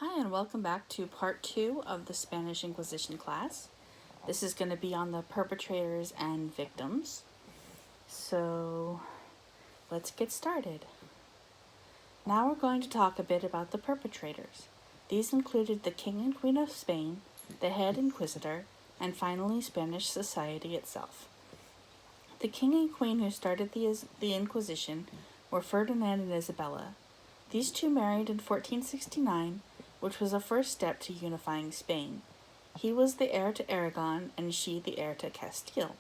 Hi, and welcome back to part 2 of the Spanish Inquisition class. This is going to be on the perpetrators and victims. So, let's get started. Now we're going to talk a bit about the perpetrators. These included the King and Queen of Spain, the head inquisitor, and finally Spanish society itself. The King and Queen who started the Inquisition were Ferdinand and Isabella. These two married in 1469, which was a first step to unifying Spain. He was the heir to Aragon, and she the heir to Castile.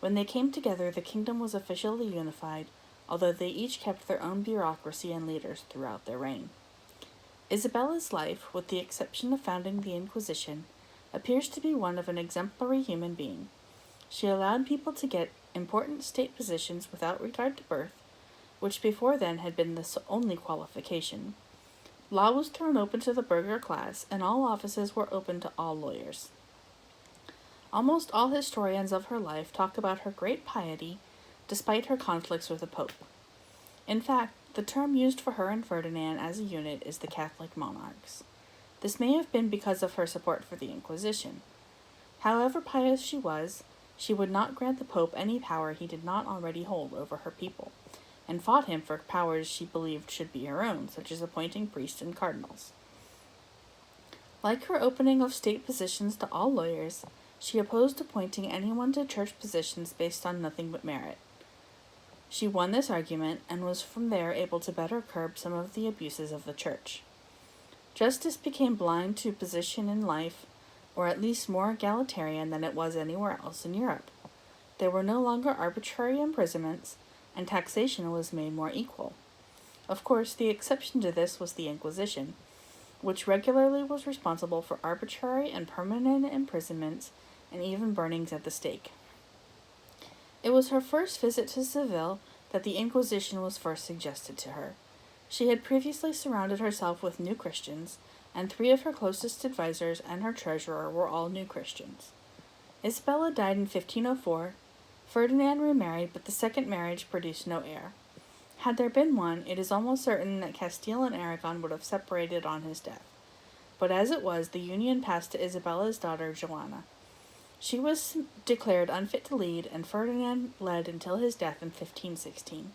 When they came together, the kingdom was officially unified, although they each kept their own bureaucracy and leaders throughout their reign. Isabella's life, with the exception of founding the Inquisition, appears to be one of an exemplary human being. She allowed people to get important state positions without regard to birth, which before then had been the only qualification. Law was thrown open to the burgher class, and all offices were open to all lawyers. Almost all historians of her life talk about her great piety, despite her conflicts with the Pope. In fact, the term used for her and Ferdinand as a unit is the Catholic monarchs. This may have been because of her support for the Inquisition. However pious she was, she would not grant the Pope any power he did not already hold over her people, and fought him for powers she believed should be her own, such as appointing priests and cardinals. Like her opening of state positions to all lawyers, she opposed appointing anyone to church positions based on nothing but merit. She won this argument, and was from there able to better curb some of the abuses of the church. Justice became blind to position in life, or at least more egalitarian than it was anywhere else in Europe. There were no longer arbitrary imprisonments, and taxation was made more equal. Of course, the exception to this was the Inquisition, which regularly was responsible for arbitrary and permanent imprisonments and even burnings at the stake. It was her first visit to Seville that the Inquisition was first suggested to her. She had previously surrounded herself with new Christians, and 3 of her closest advisors and her treasurer were all new Christians. Isabella died in 1504. Ferdinand remarried, but the second marriage produced no heir. Had there been one, it is almost certain that Castile and Aragon would have separated on his death. But as it was, the union passed to Isabella's daughter, Joanna. She was declared unfit to lead, and Ferdinand led until his death in 1516.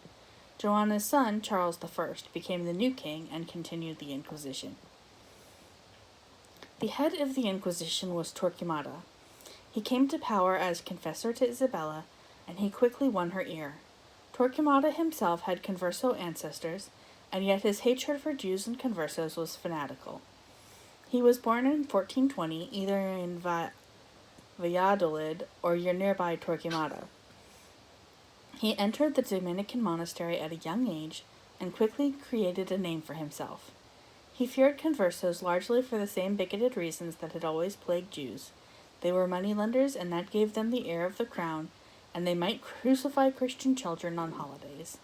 Joanna's son, Charles I, became the new king and continued the Inquisition. The head of the Inquisition was Torquemada. He came to power as confessor to Isabella, and he quickly won her ear. Torquemada himself had converso ancestors, and yet his hatred for Jews and conversos was fanatical. He was born in 1420, either in Valladolid or nearby Torquemada. He entered the Dominican monastery at a young age and quickly created a name for himself. He feared conversos largely for the same bigoted reasons that had always plagued Jews. They were moneylenders, and that gave them the heir of the crown, and they might crucify Christian children on holidays.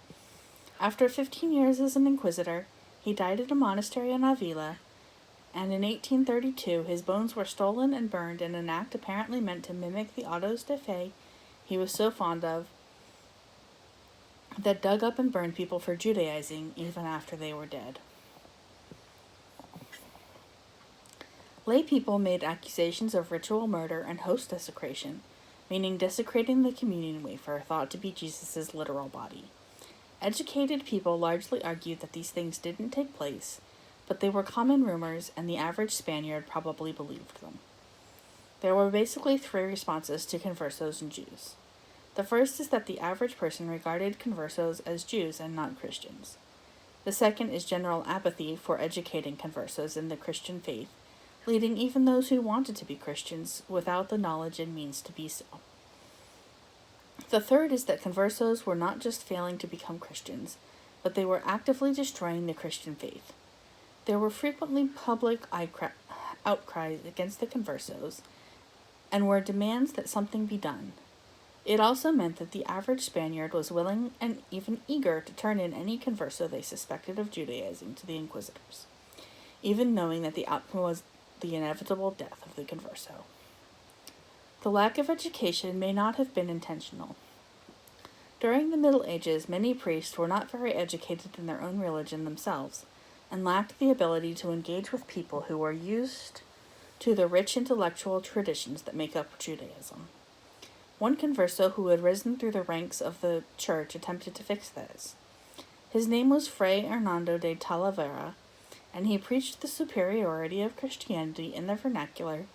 After 15 years as an inquisitor, he died at a monastery in Avila, and in 1832 his bones were stolen and burned in an act apparently meant to mimic the autos de fe he was so fond of, that dug up and burned people for Judaizing even after they were dead. Lay people made accusations of ritual murder and host desecration, meaning desecrating the communion wafer thought to be Jesus' literal body. Educated people largely argued that these things didn't take place, but they were common rumors, and the average Spaniard probably believed them. There were basically 3 responses to conversos and Jews. The first is that the average person regarded conversos as Jews and not Christians. The second is general apathy for educating conversos in the Christian faith, leading even those who wanted to be Christians without the knowledge and means to be so. The third is that conversos were not just failing to become Christians, but they were actively destroying the Christian faith. There were frequently public outcries against the conversos, and were demands that something be done. It also meant that the average Spaniard was willing and even eager to turn in any converso they suspected of Judaizing to the inquisitors, even knowing that the outcome was the inevitable death of the converso. The lack of education may not have been intentional. During the Middle Ages, many priests were not very educated in their own religion themselves, and lacked the ability to engage with people who were used to the rich intellectual traditions that make up Judaism. One converso who had risen through the ranks of the church attempted to fix this. His name was Fray Hernando de Talavera, and he preached the superiority of Christianity in the vernacular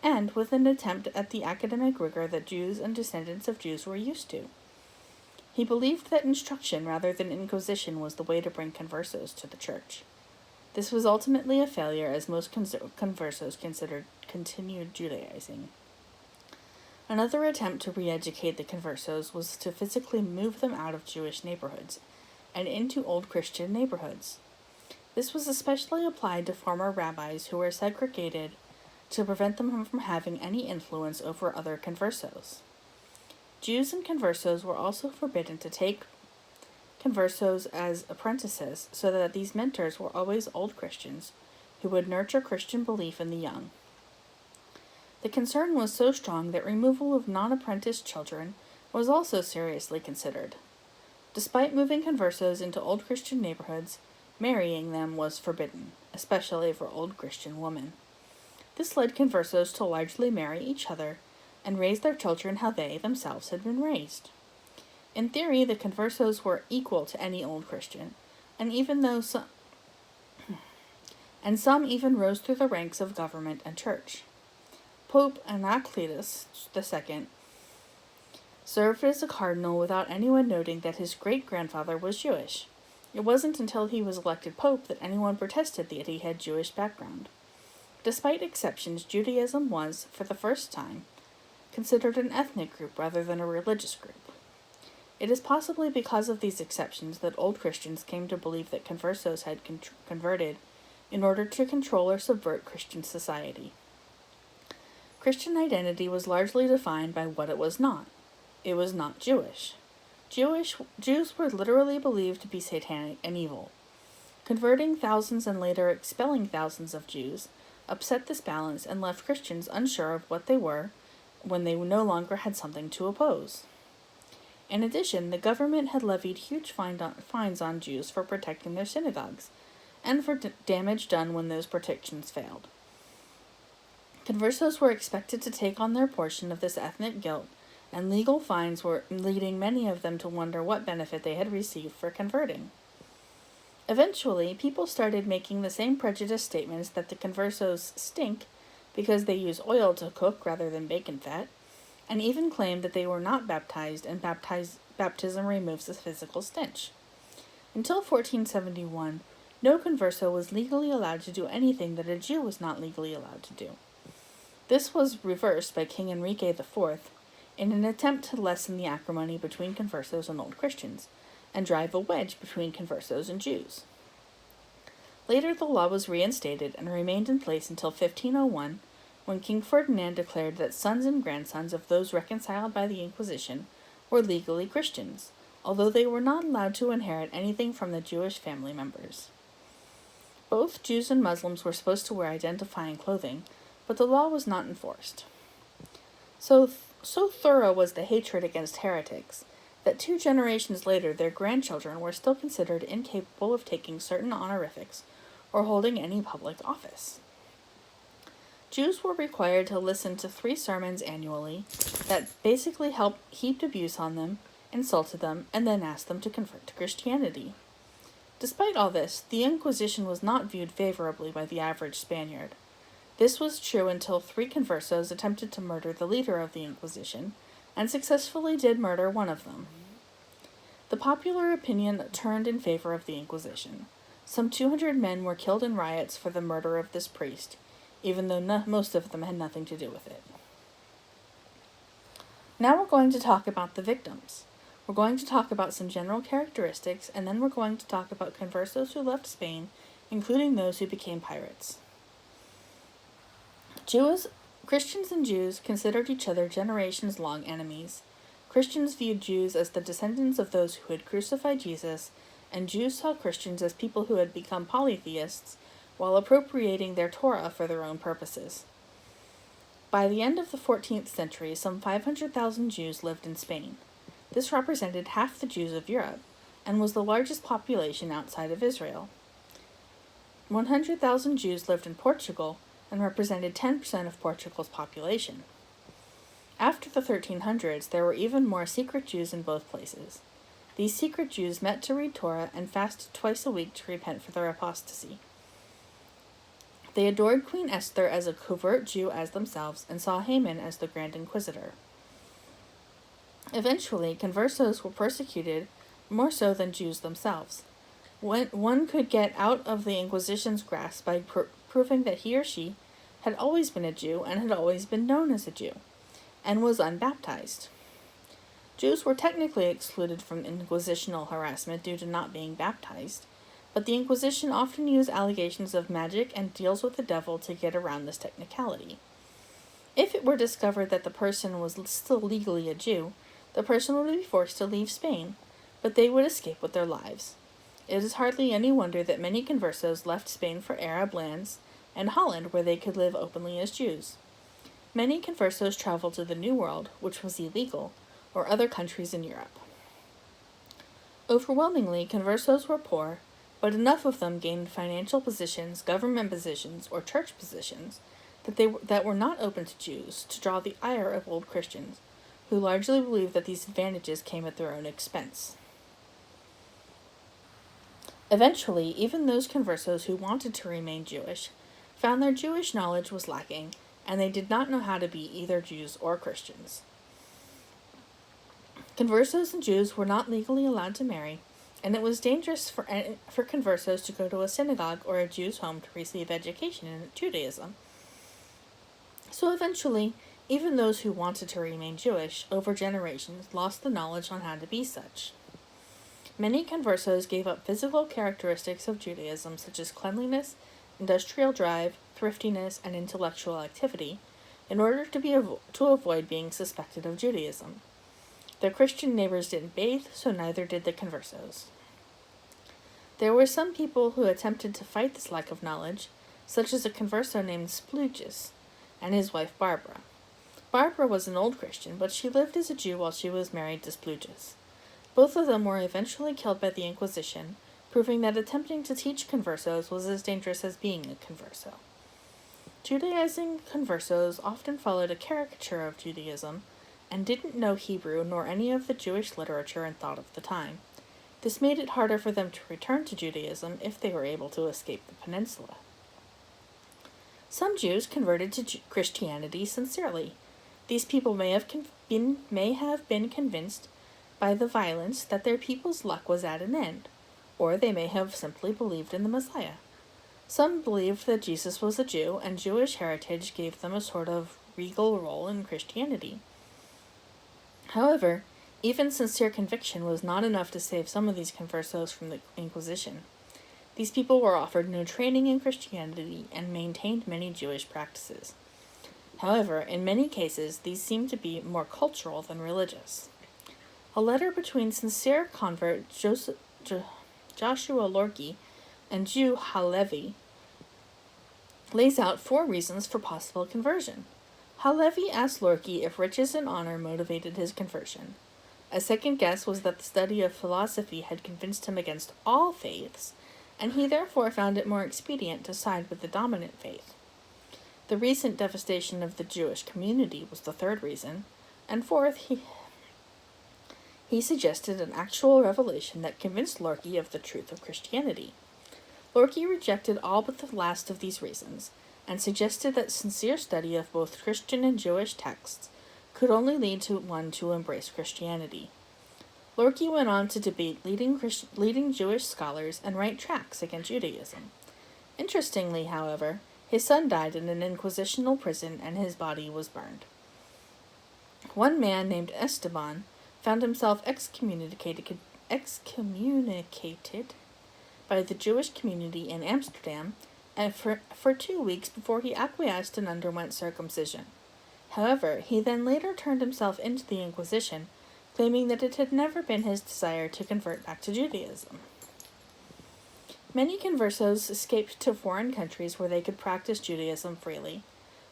and with an attempt at the academic rigor that Jews and descendants of Jews were used to. He believed that instruction rather than inquisition was the way to bring conversos to the church. This was ultimately a failure, as most conversos considered continued Judaizing. Another attempt to re-educate the conversos was to physically move them out of Jewish neighborhoods and into old Christian neighborhoods. This was especially applied to former rabbis who were segregated to prevent them from having any influence over other conversos. Jews and conversos were also forbidden to take conversos as apprentices, so that these mentors were always old Christians who would nurture Christian belief in the young. The concern was so strong that removal of non-apprenticed children was also seriously considered. Despite moving conversos into old Christian neighborhoods, marrying them was forbidden, especially for old Christian women. This led conversos to largely marry each other and raise their children how they themselves had been raised. In theory, the conversos were equal to any old Christian, and some even rose through the ranks of government and church. Pope Anacletus II served as a cardinal without anyone noting that his great-grandfather was Jewish. It wasn't until he was elected pope that anyone protested that he had Jewish background. Despite exceptions, Judaism was, for the first time, considered an ethnic group rather than a religious group. It is possibly because of these exceptions that old Christians came to believe that conversos had converted in order to control or subvert Christian society. Christian identity was largely defined by what it was not. It was not Jewish. Jews were literally believed to be satanic and evil. Converting thousands and later expelling thousands of Jews upset this balance and left Christians unsure of what they were when they no longer had something to oppose. In addition, the government had levied huge fines on Jews for protecting their synagogues, and for damage done when those protections failed. Conversos were expected to take on their portion of this ethnic guilt, and legal fines were leading many of them to wonder what benefit they had received for converting. Eventually, people started making the same prejudiced statements that the conversos stink because they use oil to cook rather than bacon fat, and even claimed that they were not baptized and baptism removes the physical stench. Until 1471, no converso was legally allowed to do anything that a Jew was not legally allowed to do. This was reversed by King Enrique IV in an attempt to lessen the acrimony between conversos and old Christians, and drive a wedge between conversos and Jews. Later, the law was reinstated and remained in place until 1501, when King Ferdinand declared that sons and grandsons of those reconciled by the Inquisition were legally Christians, although they were not allowed to inherit anything from the Jewish family members. Both Jews and Muslims were supposed to wear identifying clothing, but the law was not enforced. So thorough was the hatred against heretics that 2 generations later their grandchildren were still considered incapable of taking certain honorifics or holding any public office. Jews were required to listen to 3 sermons annually that basically heaped abuse on them, insulted them, and then asked them to convert to Christianity. Despite all this, the Inquisition was not viewed favorably by the average Spaniard. This was true until 3 conversos attempted to murder the leader of the Inquisition, and successfully did murder one of them. The popular opinion turned in favor of the Inquisition. Some 200 men were killed in riots for the murder of this priest, even though most of them had nothing to do with it. Now we're going to talk about the victims. We're going to talk about some general characteristics, and then we're going to talk about conversos who left Spain, including those who became pirates. Christians and Jews considered each other generations-long enemies. Christians viewed Jews as the descendants of those who had crucified Jesus, and Jews saw Christians as people who had become polytheists while appropriating their Torah for their own purposes. By the end of the 14th century, some 500,000 Jews lived in Spain. This represented half the Jews of Europe, and was the largest population outside of Israel. 100,000 Jews lived in Portugal and represented 10% of Portugal's population. After the 1300s, there were even more secret Jews in both places. These secret Jews met to read Torah and fasted twice a week to repent for their apostasy. They adored Queen Esther as a covert Jew as themselves and saw Haman as the Grand Inquisitor. Eventually, conversos were persecuted more so than Jews themselves. One could get out of the Inquisition's grasp by proving that he or she had always been a Jew and had always been known as a Jew, and was unbaptized. Jews were technically excluded from inquisitional harassment due to not being baptized, but the Inquisition often used allegations of magic and deals with the devil to get around this technicality. If it were discovered that the person was still legally a Jew, the person would be forced to leave Spain, but they would escape with their lives. It is hardly any wonder that many conversos left Spain for Arab lands and Holland, where they could live openly as Jews. Many conversos traveled to the New World, which was illegal, or other countries in Europe. Overwhelmingly, conversos were poor, but enough of them gained financial positions, government positions, or church positions that were not open to Jews to draw the ire of old Christians, who largely believed that these advantages came at their own expense. Eventually, even those conversos who wanted to remain Jewish found their Jewish knowledge was lacking, and they did not know how to be either Jews or Christians. Conversos and Jews were not legally allowed to marry, and it was dangerous for conversos to go to a synagogue or a Jew's home to receive education in Judaism. So eventually, even those who wanted to remain Jewish over generations lost the knowledge on how to be such. Many conversos gave up physical characteristics of Judaism such as cleanliness, industrial drive, thriftiness, and intellectual activity in order to avoid being suspected of Judaism. Their Christian neighbors didn't bathe, so neither did the conversos. There were some people who attempted to fight this lack of knowledge, such as a converso named Spluges and his wife Barbara. Barbara was an old Christian, but she lived as a Jew while she was married to Spluges. Both of them were eventually killed by the Inquisition, proving that attempting to teach conversos was as dangerous as being a converso. Judaizing conversos often followed a caricature of Judaism and didn't know Hebrew nor any of the Jewish literature and thought of the time. This made it harder for them to return to Judaism if they were able to escape the peninsula. Some Jews converted to Christianity sincerely. These people may have been convinced by the violence that their people's luck was at an end, or they may have simply believed in the Messiah. Some believed that Jesus was a Jew, and Jewish heritage gave them a sort of regal role in Christianity. However, even sincere conviction was not enough to save some of these conversos from the Inquisition. These people were offered no training in Christianity and maintained many Jewish practices. However, in many cases, these seemed to be more cultural than religious. A letter between sincere convert Joshua Lorki and Jew Halevi lays out 4 reasons for possible conversion. Halevi asked Lorki if riches and honor motivated his conversion. A second guess was that the study of philosophy had convinced him against all faiths, and he therefore found it more expedient to side with the dominant faith. The recent devastation of the Jewish community was the third reason, and fourth, he suggested an actual revelation that convinced Lorki of the truth of Christianity. Lorki rejected all but the last of these reasons, and suggested that sincere study of both Christian and Jewish texts could only lead to one to embrace Christianity. Lorki went on to debate leading Jewish scholars and write tracts against Judaism. Interestingly, however, his son died in an inquisitional prison and his body was burned. One man named Esteban found himself excommunicated by the Jewish community in Amsterdam and for 2 weeks before he acquiesced and underwent circumcision. However, he then later turned himself into the Inquisition, claiming that it had never been his desire to convert back to Judaism. Many conversos escaped to foreign countries where they could practice Judaism freely.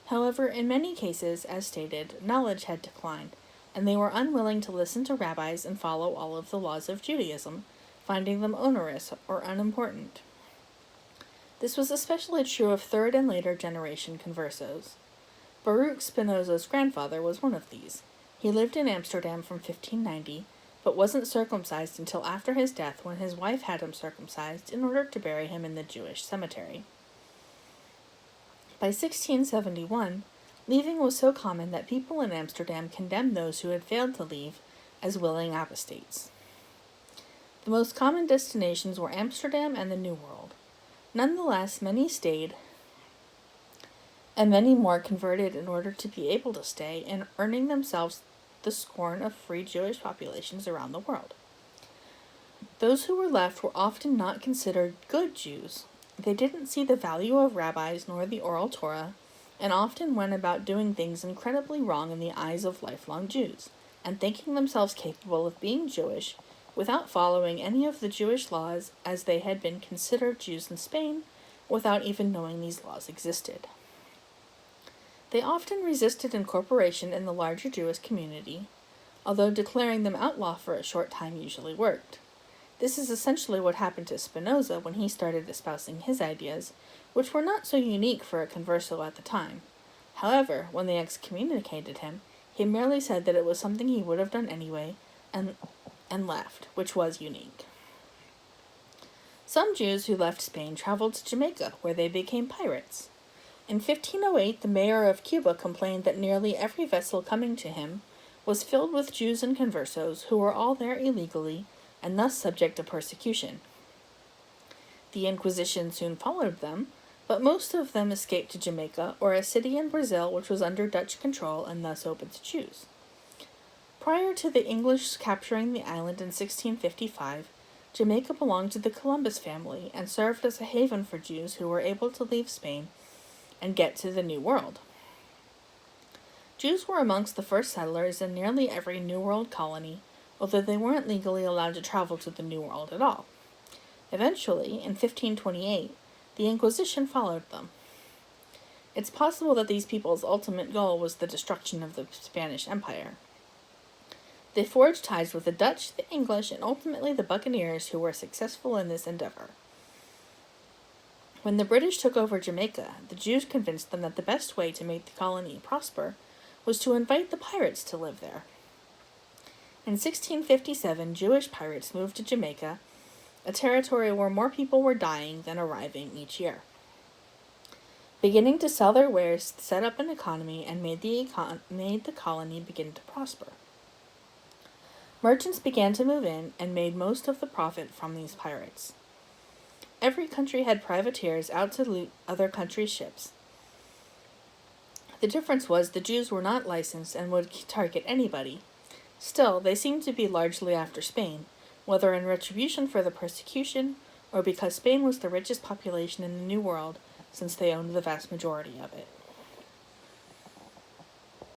However, in many cases, as stated, knowledge had declined, and they were unwilling to listen to rabbis and follow all of the laws of Judaism, finding them onerous or unimportant. This was especially true of third and later generation conversos. Baruch Spinoza's grandfather was one of these. He lived in Amsterdam from 1590, but wasn't circumcised until after his death, when his wife had him circumcised in order to bury him in the Jewish cemetery. By 1671, leaving was so common that people in Amsterdam condemned those who had failed to leave as willing apostates. The most common destinations were Amsterdam and the New World. Nonetheless, many stayed, and many more converted in order to be able to stay, and earning themselves the scorn of free Jewish populations around the world. Those who were left were often not considered good Jews. They didn't see the value of rabbis nor the oral Torah, and often went about doing things incredibly wrong in the eyes of lifelong Jews, and thinking themselves capable of being Jewish without following any of the Jewish laws, as they had been considered Jews in Spain without even knowing these laws existed. They often resisted incorporation in the larger Jewish community, although declaring them outlaw for a short time usually worked. This is essentially what happened to Spinoza when he started espousing his ideas, which were not so unique for a converso at the time. However, when they excommunicated him, he merely said that it was something he would have done anyway, and left, which was unique. Some Jews who left Spain traveled to Jamaica, where they became pirates. In 1508, the mayor of Cuba complained that nearly every vessel coming to him was filled with Jews and conversos who were all there illegally and thus subject to persecution. The Inquisition soon followed them, but most of them escaped to Jamaica, or a city in Brazil which was under Dutch control and thus open to Jews. Prior to the English capturing the island in 1655, Jamaica belonged to the Columbus family and served as a haven for Jews who were able to leave Spain and get to the New World. Jews were amongst the first settlers in nearly every New World colony, although they weren't legally allowed to travel to the New World at all. Eventually, in 1528, the Inquisition followed them. It's possible that these people's ultimate goal was the destruction of the Spanish Empire. They forged ties with the Dutch, the English, and ultimately the Buccaneers, who were successful in this endeavor. When the British took over Jamaica, the Jews convinced them that the best way to make the colony prosper was to invite the pirates to live there. In 1657, Jewish pirates moved to Jamaica, a territory where more people were dying than arriving each year. Beginning to sell their wares, set up an economy, and made the colony begin to prosper. Merchants began to move in and made most of the profit from these pirates. Every country had privateers out to loot other countries' ships. The difference was the Jews were not licensed and would target anybody. Still, they seemed to be largely after Spain, whether in retribution for the persecution or because Spain was the richest population in the New World, since they owned the vast majority of it.